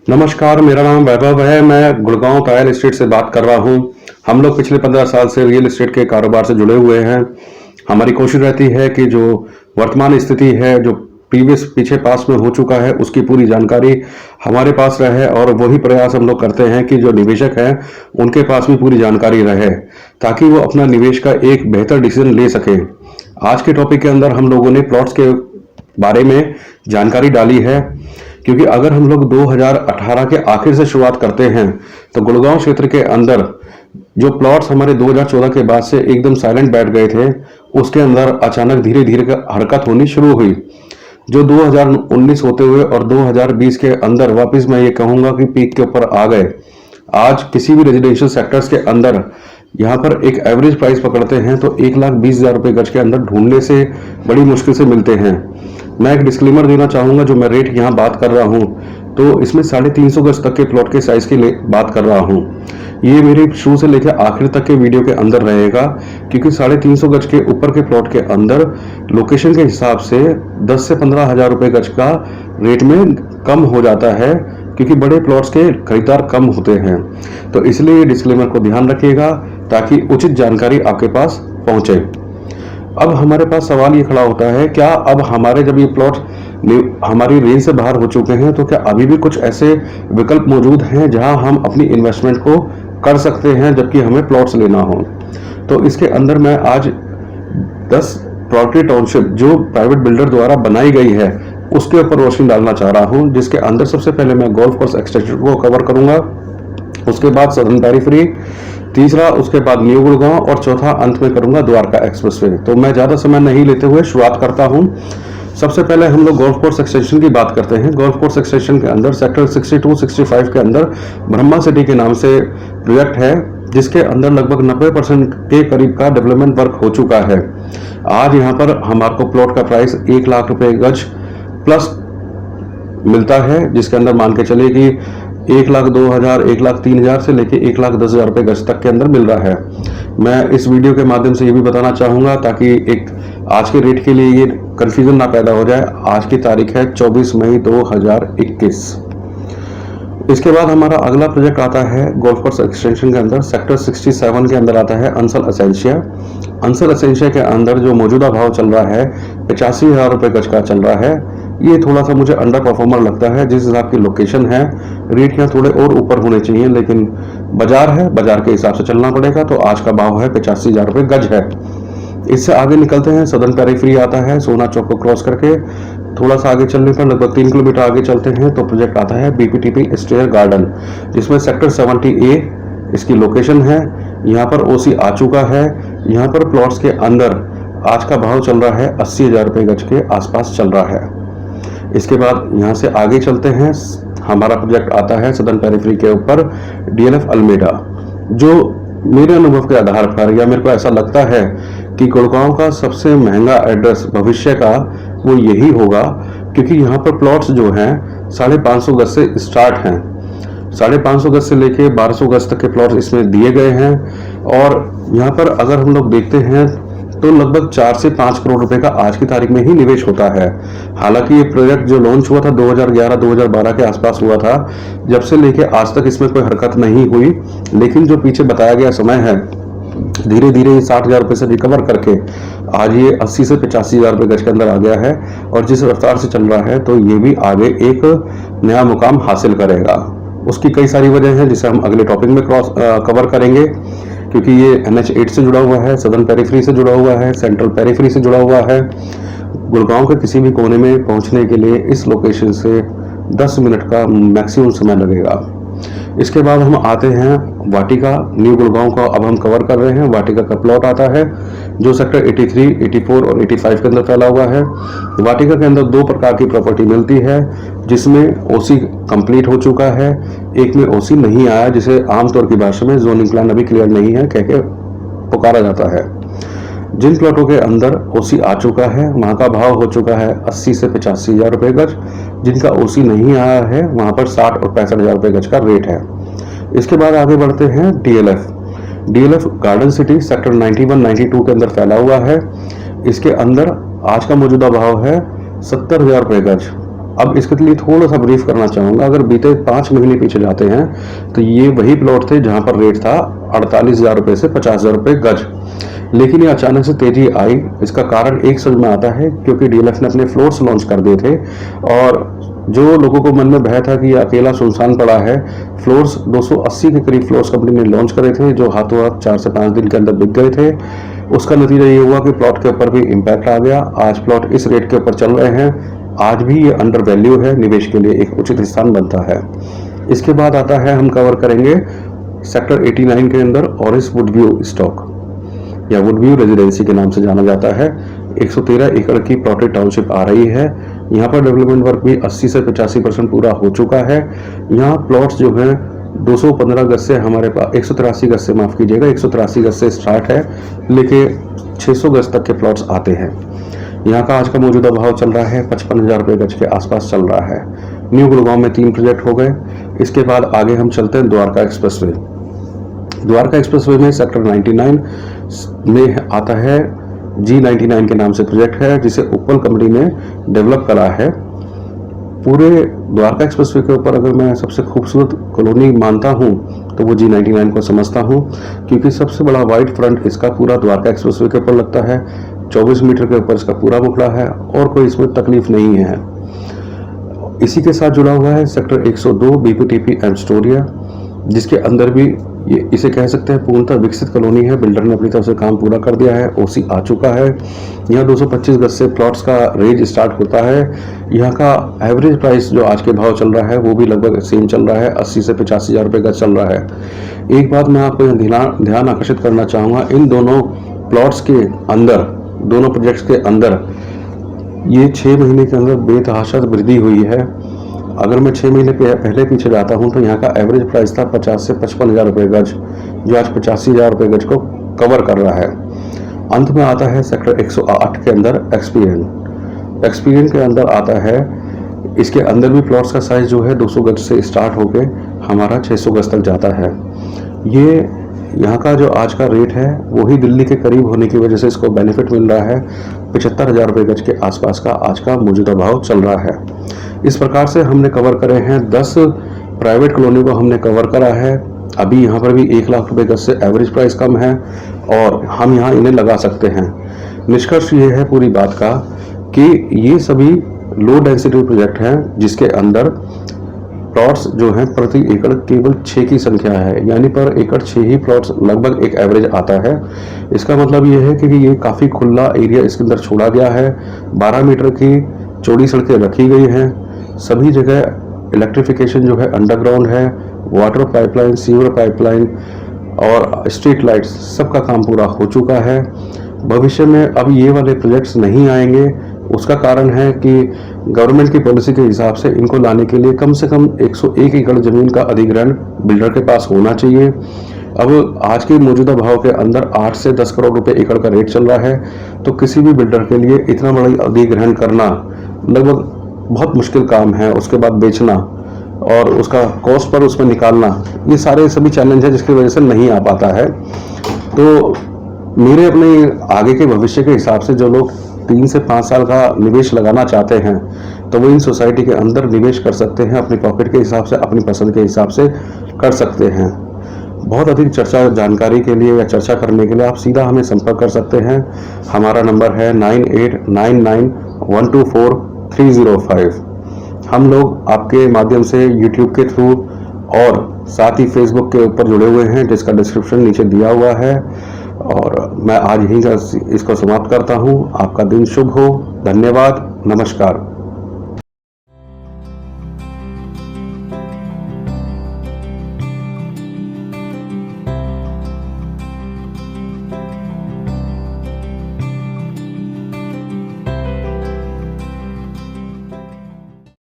नमस्कार, मेरा नाम वैभव है। मैं गुड़गांव टायल एस्टेट से बात कर रहा हूं। हम लोग पिछले 15 साल से रियल एस्टेट के कारोबार से जुड़े हुए हैं। हमारी कोशिश रहती है कि जो वर्तमान स्थिति है, जो पीछे पास में हो चुका है, उसकी पूरी जानकारी हमारे पास रहे और वही प्रयास हम लोग करते हैं कि जो निवेशक हैं उनके पास भी पूरी जानकारी रहे, ताकि वो अपना निवेश का एक बेहतर डिसीजन ले सके। आज के टॉपिक के अंदर हम लोगों ने प्लॉट्स के बारे में जानकारी डाली है, क्योंकि अगर हम लोग 2018 के आखिर से शुरुआत करते हैं तो गुड़गांव क्षेत्र के अंदर जो प्लॉट्स हमारे 2014 के बाद से एकदम साइलेंट बैठ गए थे, उसके अंदर अचानक धीरे धीरे हरकत होनी शुरू हुई, जो 2019 होते हुए और 2020 के अंदर वापस मैं ये कहूंगा कि पीक के ऊपर आ गए। आज किसी भी रेजिडेंशियल सेक्टर्स के अंदर यहाँ पर एक एवरेज प्राइस पकड़ते हैं तो 1,20,000 रुपए गज के अंदर ढूंढने से बड़ी मुश्किल से मिलते हैं। मैं एक डिस्क्लेमर देना चाहूंगा, जो मैं रेट यहाँ बात कर रहा हूँ तो इसमें 350 गज तक के प्लॉट के साइज की बात कर रहा हूँ। ये मेरे शुरू से लेकर आखिर तक के वीडियो के अंदर रहेगा, क्योंकि 350 गज के ऊपर के प्लॉट के अंदर लोकेशन के हिसाब से 10 से 15,000 रुपए गज का रेट में कम हो जाता है, क्योंकि बड़े प्लॉट्स के खरीदार कम होते हैं। तो इसलिए ये डिस्क्लेमर को ध्यान रखिएगा ताकि उचित जानकारी आपके पास पहुंचे। अब हमारे पास सवाल ये खड़ा होता है, क्या अब हमारे जब ये प्लॉट हमारी रेंज से बाहर हो चुके हैं तो क्या अभी भी कुछ ऐसे विकल्प मौजूद हैं जहां हम अपनी इन्वेस्टमेंट को कर सकते हैं जबकि हमें प्लॉट्स लेना हो? तो इसके अंदर मैं आज 10 प्रॉपर्टी टाउनशिप जो प्राइवेट बिल्डर द्वारा बनाई गई है उसके ऊपर रोशनी डालना चाह रहा हूं, जिसके अंदर सबसे पहले मैं गोल्फ कोर्स एक्सटेंशन को कवर करूंगा, उसके बाद सदर्न पेरिफेरी, तीसरा उसके बाद न्यू गुड़गांव और चौथा अंत में करूंगा द्वारका एक्सप्रेसवे। तो मैं ज्यादा समय नहीं लेते हुए शुरुआत करता हूं। सबसे पहले हम लोग गोल्फ कोर्स एक्सटेंशन की बात करते हैं। गोल्फ कोर्स एक्सटेंशन के अंदर सेक्टर 62-65 के अंदर ब्रह्मा सिटी के नाम से प्रोजेक्ट है, जिसके अंदर लगभग 90% के करीब का डेवलपमेंट वर्क हो चुका है। आज यहाँ पर हमारे को प्लॉट का प्राइस 1 लाख रुपए गज प्लस मिलता है, जिसके अंदर मान के चलिए कि 1,02,000, 1,03,000 से लेके 1,10,000 रुपए गज तक के अंदर मिल रहा है। मैं इस वीडियो के माध्यम से ये भी बताना चाहूंगा ताकि एक आज के रेट के लिए ये कंफ्यूजन ना पैदा हो जाए। आज की तारीख है 24 मई 2021। इसके बाद हमारा अगला प्रोजेक्ट आता है गोल्फ कोर्स एक्सटेंशन के अंदर सेक्टर 67 के अंदर आता है अंसल एसेंशिया। अंसल एसेंशिया के अंदर जो मौजूदा भाव चल रहा है 85,000 रुपए गज का चल रहा है। ये थोड़ा सा मुझे अंडर परफॉर्मर लगता है। जिस हिसाब की लोकेशन है, रेट यहाँ थोड़े और ऊपर होने चाहिए, लेकिन बाजार है, बाजार के हिसाब से चलना पड़ेगा। तो आज का भाव है 85,000 रुपए गज है। इससे आगे निकलते हैं, सदर्न पेरिफेरी आता है सोना चौक को क्रॉस करके थोड़ा सा आगे चलने पर लगभग 3 किलोमीटर आगे चलते हैं तो प्रोजेक्ट आता है बीपीटीपी स्टेयर गार्डन, जिसमें सेक्टर 70A इसकी लोकेशन है। यहाँ पर ओसी आ चुका है। यहाँ पर प्लॉट्स के अंदर आज का भाव चल रहा है 80,000 रुपए गज के आसपास चल रहा है। इसके बाद यहाँ से आगे चलते हैं, हमारा प्रोजेक्ट आता है सदर्न पेरिफेरी के ऊपर डीएलएफ अल्मेडा, जो मेरे अनुभव के आधार पर या मेरे को ऐसा लगता है कि गुड़गांव का सबसे महंगा एड्रेस भविष्य का वो यही होगा, क्योंकि यहाँ पर प्लॉट्स जो हैं 550 गज से स्टार्ट हैं। 550 गज से लेके 1200 गज तक के प्लॉट्स इसमें दिए गए हैं। और यहाँ पर अगर हम लोग देखते हैं तो लगभग 4 से 5 करोड़ रुपए का आज की तारीख में ही निवेश होता है। हालांकि ये प्रोजेक्ट जो लॉन्च हुआ था 2011-2012 के आसपास हुआ था, जब से लेके आज तक इसमें कोई हरकत नहीं हुई। लेकिन जो पीछे बताया गया समय है, धीरे धीरे ये 60,000 रुपए से रिकवर करके आज ये 80 से 85,000 रुपए गज के अंदर आ गया है। और जिस रफ्तार से चल रहा है तो ये भी आगे एक नया मुकाम हासिल करेगा। उसकी कई सारी वजह है जिसे हम अगले टॉपिक में कवर करेंगे, क्योंकि ये NH8 से जुड़ा हुआ है, सदर्न पेरिफेरी से जुड़ा हुआ है, सेंट्रल पेरिफेरी से जुड़ा हुआ है। गुड़गांव के किसी भी कोने में पहुंचने के लिए इस लोकेशन से 10 मिनट का मैक्सिमम समय लगेगा। इसके बाद हम आते हैं वाटिका, न्यू गुड़गांव का अब हम कवर कर रहे हैं। वाटिका का प्लॉट आता है जो सेक्टर 83, 84 और 85 के अंदर फैला हुआ है। वाटिका के अंदर 2 प्रकार की प्रॉपर्टी मिलती है, जिसमें ओसी कंप्लीट हो चुका है, एक में ओसी नहीं आया, जिसे आमतौर की भाषा में जोनिंग प्लान अभी क्लियर नहीं है कह के पुकारा जाता है। जिन प्लॉटों के अंदर ओसी आ चुका है वहां का भाव हो चुका है 80 से 85,000 रुपए गज। जिनका ओसी नहीं आया है वहां पर 60 और 65,000 रुपए गज का रेट है। इसके बाद आगे बढ़ते हैं डीएलएफ गार्डन सिटी सेक्टर 91-92 के अंदर फैला हुआ है। इसके अंदर आज का मौजूदा भाव है 70,000 रुपए गज। अब इसके लिए थोड़ा सा ब्रीफ करना चाहूँगा। अगर बीते 5 महीने पीछे जाते हैं तो ये वही प्लॉट थे जहाँ पर रेट था 48,000 रुपये से 50,000 रुपये गज, लेकिन ये अचानक से तेजी आई। इसका कारण एक समझ में आता है क्योंकि डीएलएफ ने अपने फ्लोर्स लॉन्च कर दिए थे और जो लोगों को मन में भय था कि ये अकेला सुनसान पड़ा है, फ्लोर्स 280 के करीब फ्लोर्स कंपनी ने लॉन्च करे थे जो हाथों हाथ 4 से 5 दिन के अंदर बिक गए थे। उसका नतीजा ये हुआ कि प्लॉट के ऊपर भी इम्पैक्ट आ गया। आज प्लॉट इस रेट के ऊपर चल रहे हैं। आज भी ये अंडर वैल्यू है, निवेश के लिए एक उचित स्थान बनता है। इसके बाद आता है, हम कवर करेंगे सेक्टर 89 के अंदर ऑरेंज वुडव्यू स्टॉक या वुडव्यू रेजिडेंसी के नाम से जाना जाता है। 113 एकड़ की प्लॉटेड टाउनशिप आ रही है। यहाँ पर डेवलपमेंट वर्क भी 80 से 85% पूरा हो चुका है। यहाँ प्लॉट्स जो है 215 गज से हमारे पास 183 गज से, माफ कीजिएगा, 183 गज से स्टार्ट है, लेके 600 गज तक के प्लॉट्स आते हैं। यहाँ का आज का मौजूदा भाव चल रहा है 55,000 रुपये गज के आसपास चल रहा है। न्यू गुड़गांव में 3 प्रोजेक्ट हो गए। इसके बाद आगे हम चलते हैं द्वारका एक्सप्रेसवे। द्वारका एक्सप्रेसवे में सेक्टर 99 में आता है G99 के नाम से प्रोजेक्ट है जिसे उपल कंपनी ने डेवलप करा है। पूरे द्वारका एक्सप्रेसवे के ऊपर अगर मैं सबसे खूबसूरत कॉलोनी मानता हूं तो वो G99 को समझता हूं, क्योंकि सबसे बड़ा वाइड फ्रंट इसका पूरा द्वारका एक्सप्रेसवे के ऊपर लगता है। 24 मीटर के ऊपर इसका पूरा मुखड़ा है और कोई इसमें तकलीफ नहीं है। इसी के साथ जुड़ा हुआ है सेक्टर 102 BPTP एम्स्टोरिया, जिसके अंदर भी ये इसे कह सकते हैं पूर्णतः विकसित कॉलोनी है। बिल्डर ने अपनी तरफ से काम पूरा कर दिया है, ओसी आ चुका है। यहाँ 225 गज से प्लॉट्स का रेंज स्टार्ट होता है। यहाँ का एवरेज प्राइस जो आज के भाव चल रहा है वो भी लगभग सेम चल रहा है, 80 से 85,000 रुपये गज चल रहा है। एक बात मैं आपको ध्यान आकर्षित करना चाहूँगा, इन दोनों प्लॉट्स के अंदर, दोनों प्रोजेक्ट्स के अंदर ये 6 महीने के अंदर बेतहाशा वृद्धि हुई है। अगर मैं 6 महीने पहले पीछे जाता हूं तो यहाँ का एवरेज प्राइस था 50 से 55,000 रुपये गज, जो आज 85,000 रुपये गज को कवर कर रहा है। अंत में आता है सेक्टर 108 के अंदर एक्सपीरियन के अंदर आता है। इसके अंदर भी प्लॉट्स का साइज जो है 200 गज से स्टार्ट होके हमारा 600 गज तक जाता है। ये यहाँ का जो आज का रेट है वही दिल्ली के करीब होने की वजह से इसको बेनिफिट मिल रहा है। 75,000 रुपये गज के आसपास का आज का मौजूदा भाव चल रहा है। इस प्रकार से हमने कवर करे हैं 10 प्राइवेट कॉलोनी को हमने कवर करा है। अभी यहाँ पर भी 1 लाख रुपये गज से एवरेज प्राइस कम है और हम यहाँ इन्हें लगा सकते हैं। निष्कर्ष ये है पूरी बात का कि ये सभी लो डेंसिटी प्रोजेक्ट हैं जिसके अंदर प्लॉट्स जो हैं प्रति एकड़ केवल 6 की संख्या है, यानी पर एकड़ 6 ही प्लॉट्स लगभग एक एवरेज आता है। इसका मतलब ये है कि ये काफ़ी खुला एरिया इसके अंदर छोड़ा गया है। 12 मीटर की चौड़ी सड़कें रखी गई हैं। सभी जगह इलेक्ट्रिफिकेशन जो है अंडरग्राउंड है। वाटर पाइपलाइन, सीवर पाइपलाइन और स्ट्रीट लाइट्स सबका काम पूरा हो चुका है। भविष्य में अब ये वाले प्रोजेक्ट्स नहीं आएंगे। उसका कारण है कि गवर्नमेंट की पॉलिसी के हिसाब से इनको लाने के लिए कम से कम 101 एकड़ जमीन का अधिग्रहण बिल्डर के पास होना चाहिए। अब आज के मौजूदा भाव के अंदर 8 से 10 करोड़ रुपए एकड़ का रेट चल रहा है, तो किसी भी बिल्डर के लिए इतना बड़ा अधिग्रहण करना लगभग बहुत मुश्किल काम है। उसके बाद बेचना और उसका कॉस्ट पर उसमें निकालना, ये सारे सभी चैलेंज है जिसकी वजह से नहीं आ पाता है। तो मेरे अपने आगे के भविष्य के हिसाब से जो लोग 3 से 5 साल का निवेश लगाना चाहते हैं तो वो इन सोसाइटी के अंदर निवेश कर सकते हैं। अपनी पॉकेट के हिसाब से, अपनी पसंद के हिसाब से कर सकते हैं। बहुत अधिक चर्चा जानकारी के लिए या चर्चा करने के लिए आप सीधा हमें संपर्क कर सकते हैं। हमारा नंबर है 9899124305। हम लोग आपके माध्यम से यूट्यूब के थ्रू और साथ ही फेसबुक के ऊपर जुड़े हुए हैं, जिसका डिस्क्रिप्शन नीचे दिया हुआ है। और मैं आज यहीं इसको समाप्त करता हूं। आपका दिन शुभ हो। धन्यवाद। नमस्कार।